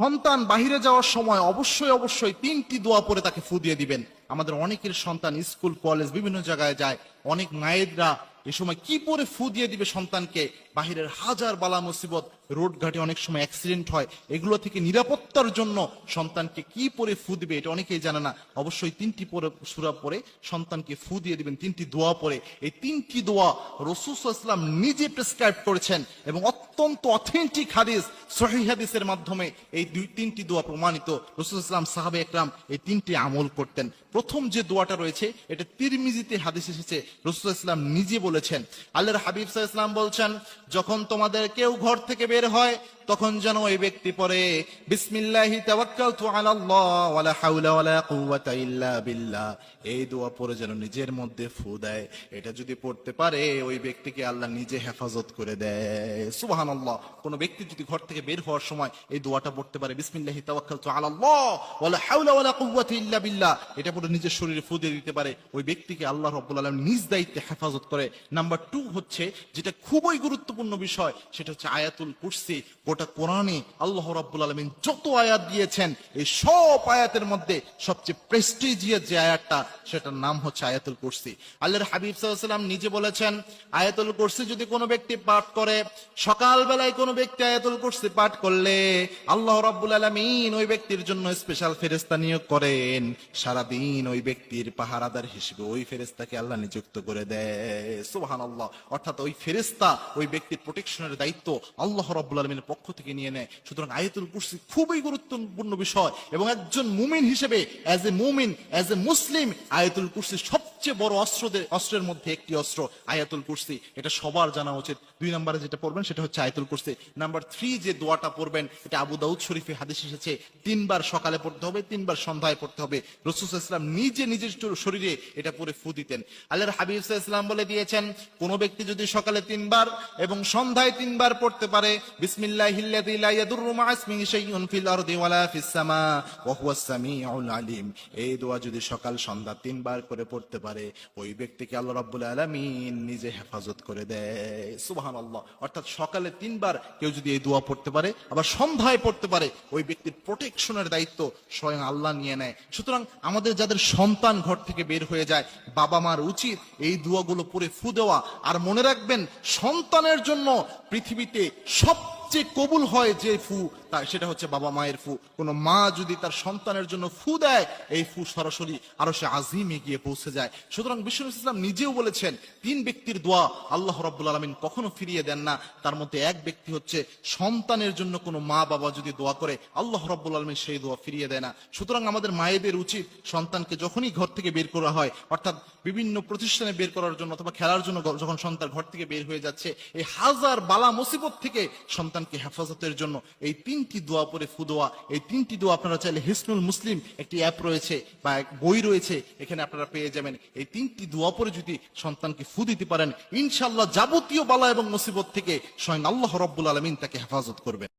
সন্তান বাহিরে যাওয়ার সময় অবশ্যই অবশ্যই 3টি দোয়া পরে তাকে ফু দিয়ে দিবেন। আমাদের অনেকের সন্তান স্কুল কলেজ বিভিন্ন জায়গায় যায়, অনেক মায়েরা এ সময় কি পরে ফু দিয়ে দিবে সন্তানকে? বাহিরের হাজার বালা মুসিবত, রোড ঘাটে অনেক সময় অ্যাক্সিডেন্ট হয়, এগুলো থেকে নিরাপত্তার জন্য সন্তানকে কি পরে ফু দিবে এটা অনেকেই জানে না। অবশ্যই 3টি পরে সূরা পরে সন্তানকে ফু দিয়ে দিবেন, 3টি দোয়া পরে। এই 3টি দোয়া রাসূল সাল্লাল্লাহু আলাইহি ওয়াসাল্লাম নিজে প্রেসক্রাইব করেছেন এবং অত্যন্ত অথেন্টিক হাদিস, সহিহ হাদিসের মাধ্যমে এই 3টি দোয়া প্রমাণিত। রাসূল সাল্লাল্লাহু আলাইহি ওয়াসাল্লাম, সাহাবে একরাম এই 3টি আমল করতেন। প্রথম যে দোয়াটা রয়েছে এটা তিরমিজিতে হাদিস এসেছে, রাসূল সাল্লাল্লাহু আলাইহি ওয়াসাল্লাম নিজে বলেছেন। আল্লাহর হাবিব সাল্লাল্লাহু আলাইহি ওয়াসাল্লাম বলছেন, যখন তোমাদের কেউ ঘর থেকে বের হয় তখন যেন ওই ব্যক্তি পড়ে বিসমিল্লাহি তাওয়াক্কালতু আলাল্লাহ ওয়ালা হাওলা ওয়ালা কুওয়াতা ইল্লা বিল্লাহ। এই দোয়া পড়ে যেন নিজের মধ্যে ফু দেয়। এটা যদি পড়তে পারে ওই ব্যক্তিকে আল্লাহ নিজে হেফাজত করে দেয়। সুবহানাল্লাহ। কোন ব্যক্তি যদি ঘর থেকে বের হওয়ার সময় এই দোয়াটা পড়তে পারে, বিসমিল্লাহি তাওয়াক্কালতু আলাল্লাহ ওয়ালা হাওলা ওয়ালা কুওয়াতা ইল্লা বিল্লাহ, এটা পড়ে নিজের শরীরে ফু দিয়ে দিতে পারে, ওই ব্যক্তিকে আল্লাহ রাব্বুল আলামিন নিজ দায়িত্বে হেফাজত করে। নাম্বার 2 হচ্ছে, যেটা খুবই গুরুত্বপূর্ণ বিষয়, সেটা হচ্ছে আয়াতুল কুরসি। গোটা কোরআনে আল্লাহ রাব্বুল আলামিন যত আয়াত দিয়েছেন, এই সব আয়াতের মধ্যে সবচেয়ে প্রেস্টিজিয়াস যে আয়াতটা, সেটার নাম হচ্ছে আয়াতুল কুরসি। আল্লাহর হাবিব সাল্লাল্লাহু আলাইহি ওয়াসাল্লাম নিজে বলেছেন, আয়াতুল কুরসি যদি কোনো ব্যক্তি পাঠ করে, সকাল বেলায় কোনো ব্যক্তি আয়াতুল কুরসি পাঠ করলে আল্লাহ রাব্বুল আলামিন ওই ব্যক্তির জন্য স্পেশাল ফেরেশতা নিয়োগ করেন। সারাদিন ওই ব্যক্তির পাহারাদার হিসেবে ওই ফেরেশতাকে আল্লাহ নিযুক্ত করে দেয়। সুবহানাল্লাহ। অর্থাৎ ওই ফেরেশতা ওই ব্যক্তির প্রোটেকশনের দায়িত্ব আল্লাহ রাব্বুল আলামিনের পক্ষ থেকে নিয়ে নেয়। সুতরাং আয়াতুল কুরসি খুবই গুরুত্বপূর্ণ বিষয়, এবং একজন মুমিন হিসেবে, অ্যাজ এ মুমিন, অ্যাজ এ মুসলিম, আয়াতুল কুরসি সবচেয়ে বড় অস্ত্রের মধ্যে একটি অস্ত্র আয়াতুল কুরসি। এটা সবার জানা উচিত। 2 নম্বরে যেটা পড়বেন সেটা হচ্ছে আয়াতুল কুরসি। নাম্বার 3 যে দোয়াটা পড়বেন, এটা আবু দাউদ শরীফে হাদিস এসেছে, 3 বার সকালে পড়তে হবে, 3 বার সন্ধ্যায় পড়তে হবে। রাসূল সাল্লাল্লাহু আলাইহি ওয়াসাল্লাম নিজে নিজের শরীরে এটা পরে ফু দিতেন। আল্লাহর হাবিব সাল্লাল্লাহু আলাইহি ওয়াসাল্লাম বলে দিয়েছেন, কোন ব্যক্তি যদি সকালে 3 বার এবং সন্ধ্যায় 3 বার পড়তে পারে, বিসমিল্লাহিল্লাযী লা ইয়াদুররু মা ইসমিহি শাইউন ফিল আরদি ওয়ালা ফিস সামা ওয়া হুয়াস সামিউল আলিম, এই দোয়া যদি সকাল সন্ধ্যা 3 বার করে পড়তে পারে, ওই ব্যক্তিকে আল্লাহ রাব্বুল আলামিন নিজে হেফাজত করে দেয়। সুবহানাল্লাহ। অর্থাৎ সকালে 3 বার কেউ যদি এই দোয়া পড়তে পারে, আবার সন্ধ্যায় পড়তে পারে, ওই ব্যক্তির প্রোটেকশনের দায়িত্ব স্বয়ং আল্লাহ নিয়ে নেয়। সুতরাং আমাদের যাদের সন্তান ঘর থেকে বের হয়ে যায়, বাবা মার উচিত এই দোয়াগুলো পড়ে ফু দেওয়া। আর মনে রাখবেন, সন্তানের জন্য পৃথিবীতে সবচেয়ে কবুল হয় যে ফু, সেটা হচ্ছে বাবা মায়ের ফু। কোন মা যদি তার সন্তানের জন্য ফু দেয়, এই ফু সরাসরি আরশে আজিমে গিয়ে পৌঁছে যায়। সুতরাং বিষ্ণু ইসলাম নিজেও বলেছেন, 3 ব্যক্তির দোয়া আল্লাহ রাব্বুল আলামিন কখনো ফিরিয়ে দেন না। তার মধ্যে এক ব্যক্তি হচ্ছে সন্তানের জন্য কোনো মা বাবা যদি দোয়া করে, আল্লাহ রাব্বুল আলামিন সেই দোয়া ফিরিয়ে দেয় না। সুতরাং আমাদের মায়েদের উচিত, সন্তানকে যখনই ঘর থেকে বের করা হয়, অর্থাৎ বিভিন্ন প্রতিষ্ঠানে বের করার জন্য অথবা খেলার জন্য যখন সন্তান ঘর থেকে বের হয়ে যাচ্ছে, এই হাজার বালা মুসিবত থেকে সন্তানকে হেফাজতের জন্য এই 3টি দোয়া পরে ফু দেওয়া। এই 3টি দোয়া আপনারা চাইলে হিসনুল মুসলিম একটি অ্যাপ রয়েছে বা এক বই রয়েছে, এখানে আপনারা পেয়ে যাবেন। এই 3টি দোয়া পরে যদি সন্তানকে ফু দিতে পারেন, ইনশাআল্লাহ যাবতীয় বালা এবং মুসিবত থেকে স্বয়ং আল্লাহ রাব্বুল আলামিন তাকে হেফাজত করবেন।